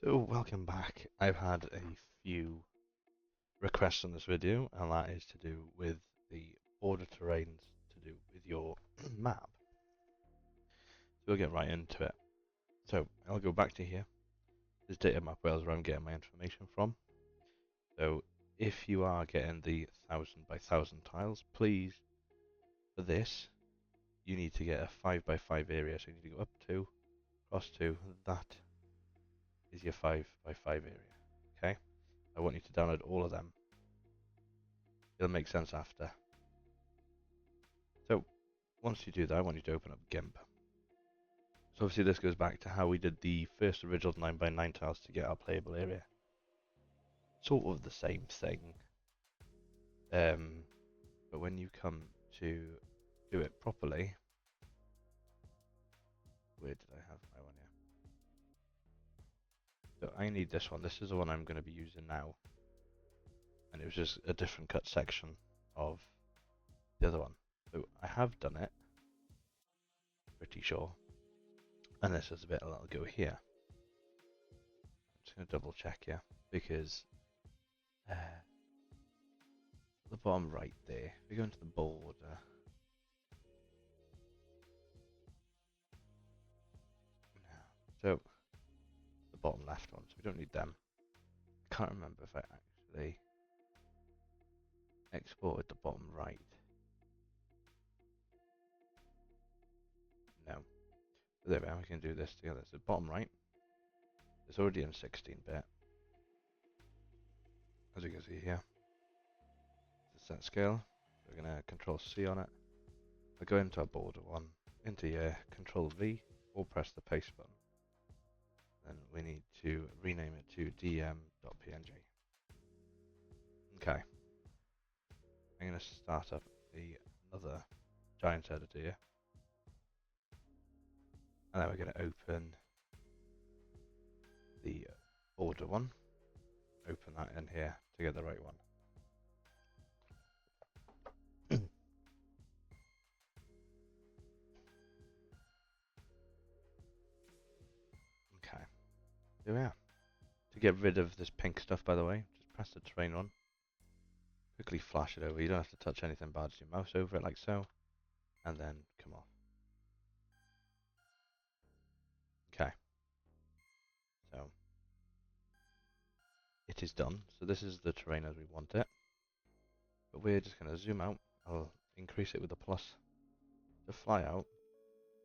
So welcome back. I've had a few requests on this video, and that is to do with the border terrains to do with your map. So we'll get right into it. So I'll go back to here. This data map where I'm getting my information from. So if you are getting the 1000 by 1000 tiles, please, for this, you need to get a 5 by 5 area. So you need to go up 2, across 2. That is your 5 by 5 area. Okay? I want you to download all of them. It'll make sense after. So once you do that, I want you to open up GIMP. So obviously this goes back to how we did the first original 9 by 9 tiles to get our playable area. Sort of the same thing. But when you come to do it properly, where did I have my one here? So I need this one. This is the one I'm going to be using now. And it was just a different cut section of the other one. So I have done it, pretty sure. And this is the bit that'll go here. I'm just going to double check here, because the bottom right there, we go into the border. So the bottom left ones, we don't need them. Can't remember if I actually exported the bottom right. No. But there we are, we can do this together. So bottom right, it's already in 16-bit. As you can see here, the set scale. We're going to Control C on it. We'll go into our border one, into your Control V, or press the paste button. Then we need to rename it to dm.png. Okay. I'm going to start up another giant editor here. And then we're going to open the border one. Open that in here to get the right one. Okay. There we are. To get rid of this pink stuff, by the way, just press the terrain on. Quickly flash it over. You don't have to touch anything bad. Just your mouse over it like so. And then come off. Okay. So it is done. So this is the terrain as we want it. But we're just going to zoom out. I'll increase it with a plus to fly out.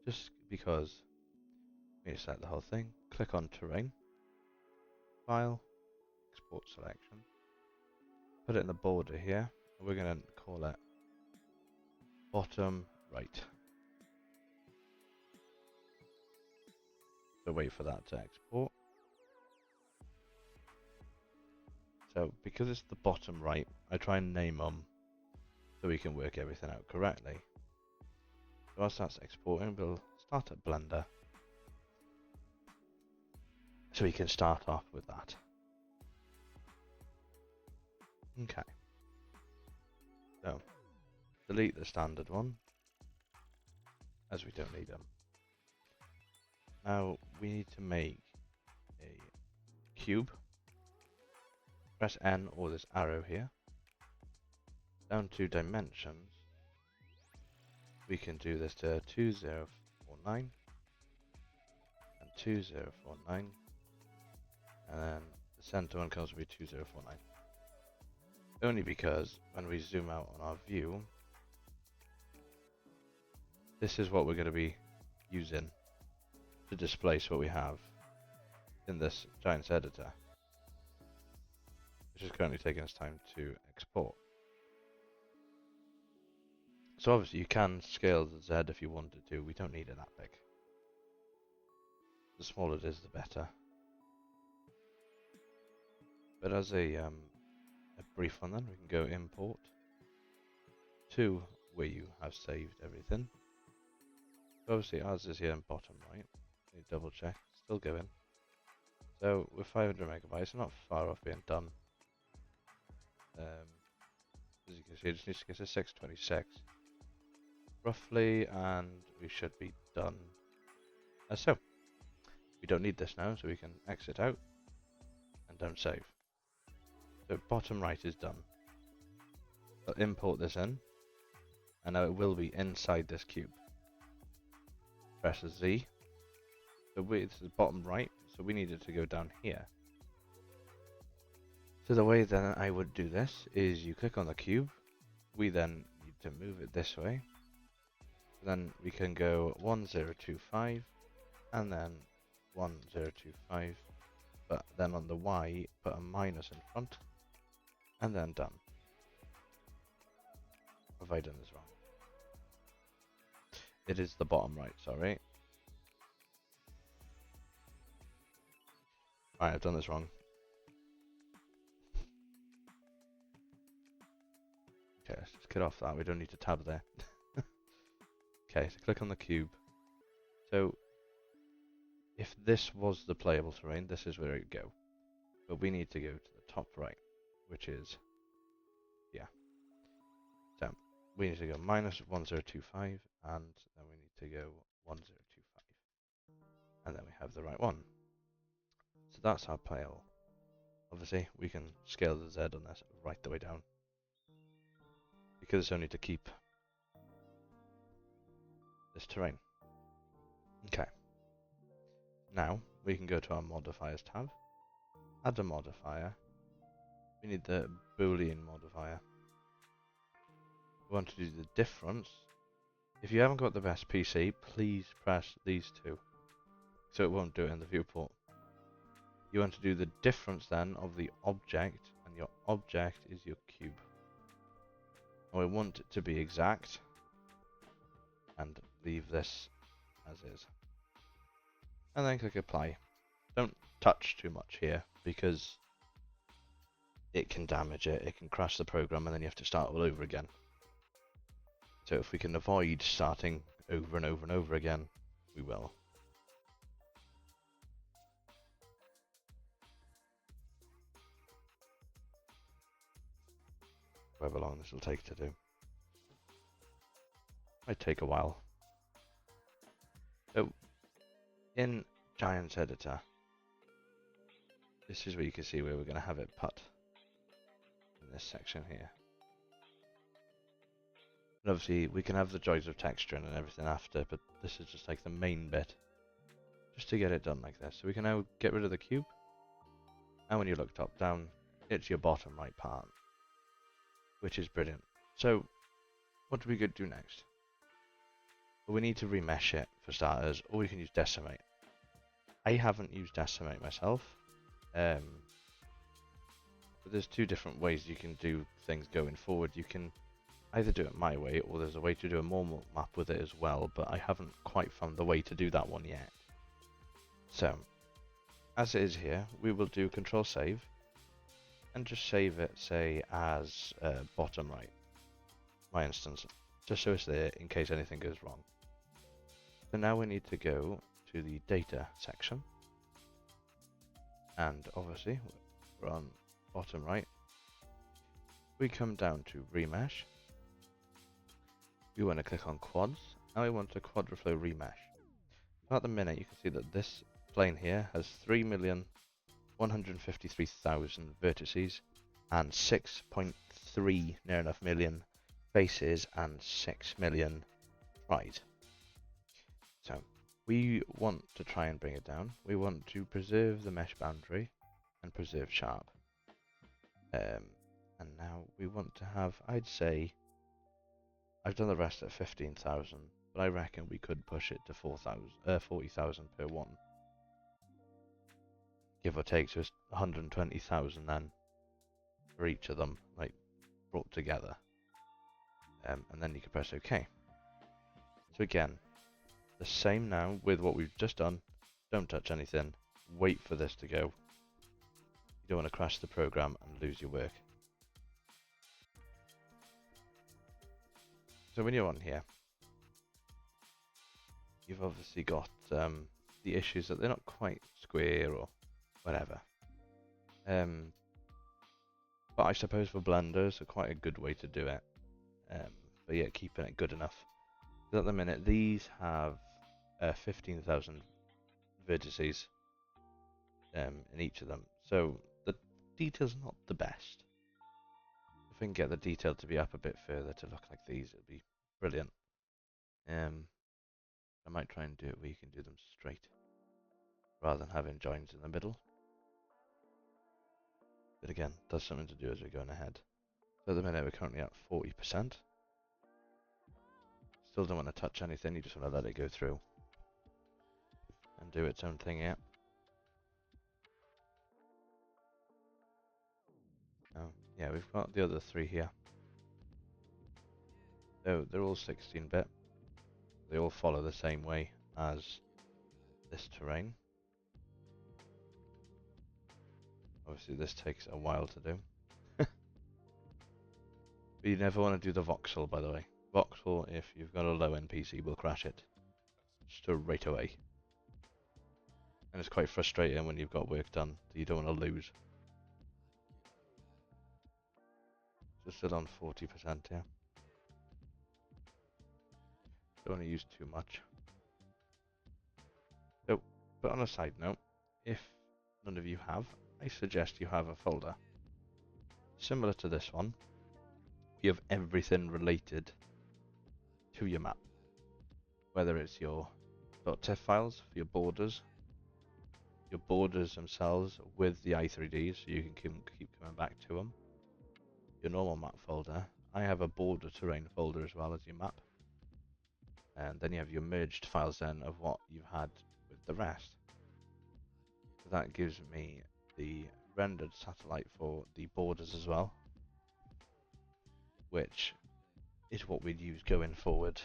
Just because we need to select the whole thing. Click on terrain. File. Export selection. Put it in the border here. We're going to call it bottom right. So wait for that to export. So because it's the bottom right, I try and name them so we can work everything out correctly. So once that's exporting, we'll start at Blender. So we can start off with that. Okay. So delete the standard one, as we don't need them. Now we need to make a cube. Press N or this arrow here. Down to dimensions, we can do this to 2049 and 2049, and then the center one comes to be 2049. Only because when we zoom out on our view, this is what we're going to be using to displace what we have in this Giants editor, which is currently taking us time to export. So obviously you can scale the Z if you wanted to. We don't need it that big. The smaller it is, the better. But as a brief one, then we can go import to where you have saved everything. So obviously ours is here in bottom right. You double check, still going. So with 500 megabytes, I'm not far off being done. As you can see, it just needs to get to 626 roughly, and we should be done as so. We don't need this now, so we can exit out. and don't save. So bottom right is done. I'll import this in, and now it will be inside this cube. Press Z. So this is bottom right, so we need it to go down here. So the way then I would do this is you click on the cube, we then need to move it this way. Then we can go 1025 and then 1025, but then on the Y put a minus in front and then done. Have I done this wrong? It is the bottom right, sorry. Right, I've done this wrong. Okay, let's just get off that. We don't need to tab there. Okay, so click on the cube. So if this was the playable terrain, this is where it would go. But we need to go to the top right, which is here. So we need to go minus 1025, and then we need to go 1025. And then we have the right one. So that's our playable. Obviously, we can scale the Z on this right the way down, because it's only to keep this terrain. Okay. Now we can go to our modifiers tab, add a modifier. We need the Boolean modifier. We want to do the difference. If you haven't got the best PC, please press these two, so it won't do it in the viewport. You want to do the difference then of the object, and your object is your cube. And we want it to be exact, and leave this as is. And then click apply. Don't touch too much here, because it can damage it, it can crash the program, and then you have to start all over again. So if we can avoid starting over and over and over again, we will. However long this will take to do. Might take a while. So in Giants Editor, this is where you can see where we're going to have it put in this section here. And obviously we can have the joys of texturing and everything after, but this is just like the main bit, just to get it done like this. So we can now get rid of the cube, and when you look top down, it's your bottom right part, which is brilliant. So what do we could do next? Well, we need to remesh it for starters, or we can use decimate. I haven't used decimate myself, but there's two different ways you can do things going forward. You can either do it my way, or there's a way to do a normal map with it as well, but I haven't quite found the way to do that one yet. So, as it is here, we will do control save, and just save it, say, as bottom right, my instance, just so it's there in case anything goes wrong. So now we need to go to the data section, and obviously we're on bottom right. We come down to remesh. We want to click on quads. Now we want to quadriflow remesh. So at the minute you can see that this plane here has 3,153,000 vertices and 6.3 near enough million faces and 6 million right. So we want to try and bring it down. We want to preserve the mesh boundary and preserve sharp. And now we want to have, I'd say, I've done the rest at 15,000, but I reckon we could push it to 40,000 per one. Give or take, so it's 120,000 then for each of them, like brought together. And then you can press OK. So again, the same now with what we've just done. Don't touch anything. Wait for this to go. You don't want to crash the program and lose your work. So when you're on here, you've obviously got the issues that they're not quite square or whatever. But I suppose for blenders are quite a good way to do it. But yeah, keeping it good enough. Because at the minute, these have 15,000 vertices in each of them. So the detail's not the best. If we can get the detail to be up a bit further to look like these, it'll be brilliant. I might try and do it where you can do them straight, rather than having joins in the middle. But again, that's something to do as we're going ahead. So at the minute we're currently at 40%. Still don't want to touch anything, you just want to let it go through and do its own thing here. Oh, yeah, we've got the other three here. So they're all 16-bit. They all follow the same way as this terrain. Obviously this takes a while to do. But you never want to do the voxel, by the way. Voxel, if you've got a low-end PC, will crash it straight away. And it's quite frustrating when you've got work done that you don't want to lose. So still on 40%, yeah. Don't want to use too much. So, but on a side note, if none of you have, I suggest you have a folder similar to this one. You have everything related to your map, whether it's your .tiff files for your borders themselves with the i3ds, so you can keep coming back to them. Your normal map folder. I have a border terrain folder as well as your map. And then you have your merged files then of what you've had with the rest. So that gives me the rendered satellite for the borders as well, which is what we'd use going forward.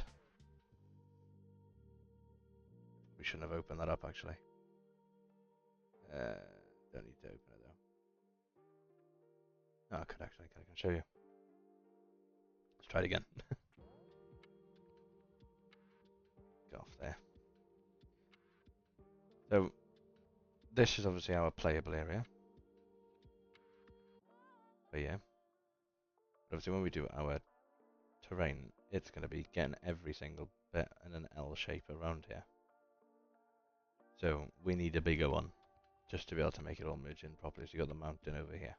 We shouldn't have opened that up actually. Don't need to open it though. No, I could actually, I can show you. Let's try it again. Go off there. So this is obviously our playable area. But yeah. But obviously when we do our terrain, it's going to be getting every single bit in an L shape around here. So we need a bigger one just to be able to make it all merge in properly. So you got the mountain over here.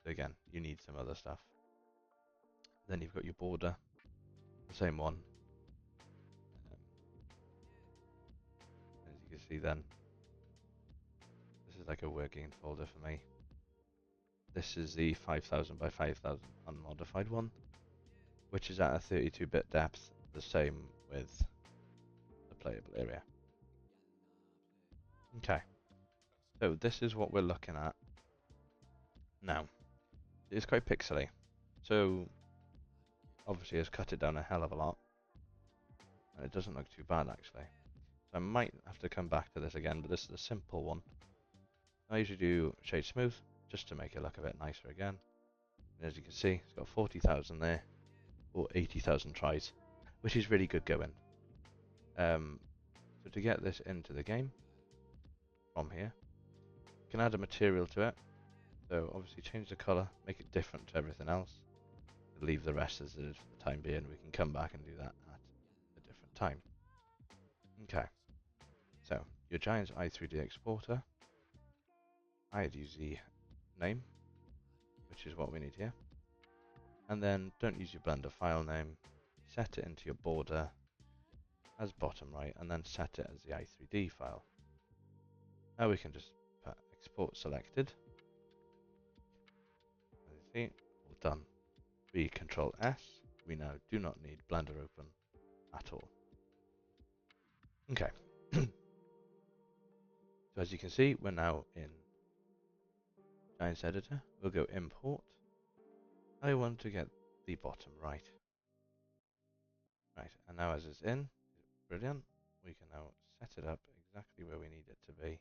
So again, you need some other stuff. Then you've got your border, the same one. As you can see then, this is like a working folder for me. This is the 5000 by 5000 unmodified one, which is at a 32-bit depth, the same with the playable area. Okay, so this is what we're looking at now. It's quite pixely, so obviously it's cut it down a hell of a lot, and it doesn't look too bad actually. So I might have to come back to this again, but this is a simple one. I usually do shade smooth just to make it look a bit nicer again. And as you can see, it's got 40,000 there, or 80,000 tries, which is really good going. So to get this into the game, from here, you can add a material to it. So obviously change the colour, make it different to everything else. Leave the rest as it is for the time being. We can come back and do that at a different time. Okay, so your Giant's i3D exporter. I'd use the name, which is what we need here. And then don't use your Blender file name. Set it into your border as bottom right, and then set it as the i3D file. Now we can just put export selected. As you see, all done. We Control S. We now do not need Blender open at all. Okay. So as you can see, we're now in Giants Editor. We'll go import. I want to get the bottom right. Right, and now as it's in, brilliant. We can now set it up exactly where we need it to be.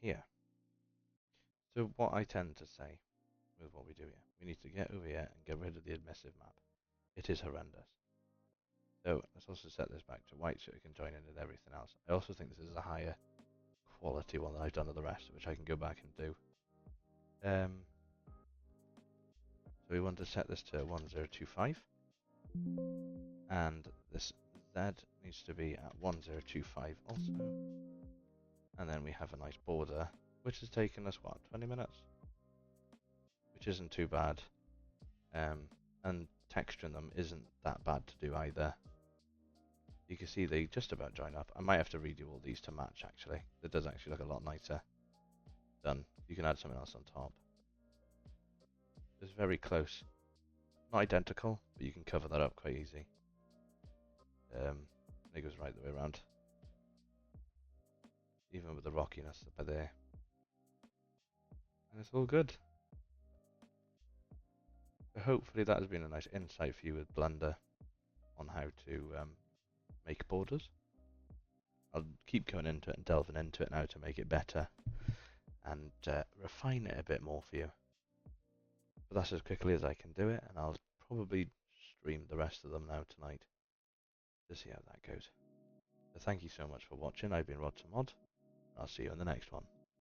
Here. So what I tend to say with what we do here, we need to get over here and get rid of the emissive map. It is horrendous. So let's also set this back to white so it can join in with everything else. I also think this is a higher quality one than I've done of the rest, which I can go back and do. So we want to set this to 1025, and this Z needs to be at 1025 also, And then we have a nice border, which has taken us, what, 20 minutes? Which isn't too bad. And texturing them isn't that bad to do either. You can see they just about join up. I might have to redo all these to match, actually. It does actually look a lot nicer. Done. You can add something else on top. It's very close. Not identical, but you can cover that up quite easy. I think it goes right the way around. Even with the rockiness by there. And it's all good. So hopefully that has been a nice insight for you with Blender on how to make borders. I'll keep going into it and delving into it now to make it better and refine it a bit more for you. But that's as quickly as I can do it, and I'll probably stream the rest of them now tonight to see how that goes. So thank you so much for watching. I've been Rod to Mod. I'll see you in the next one.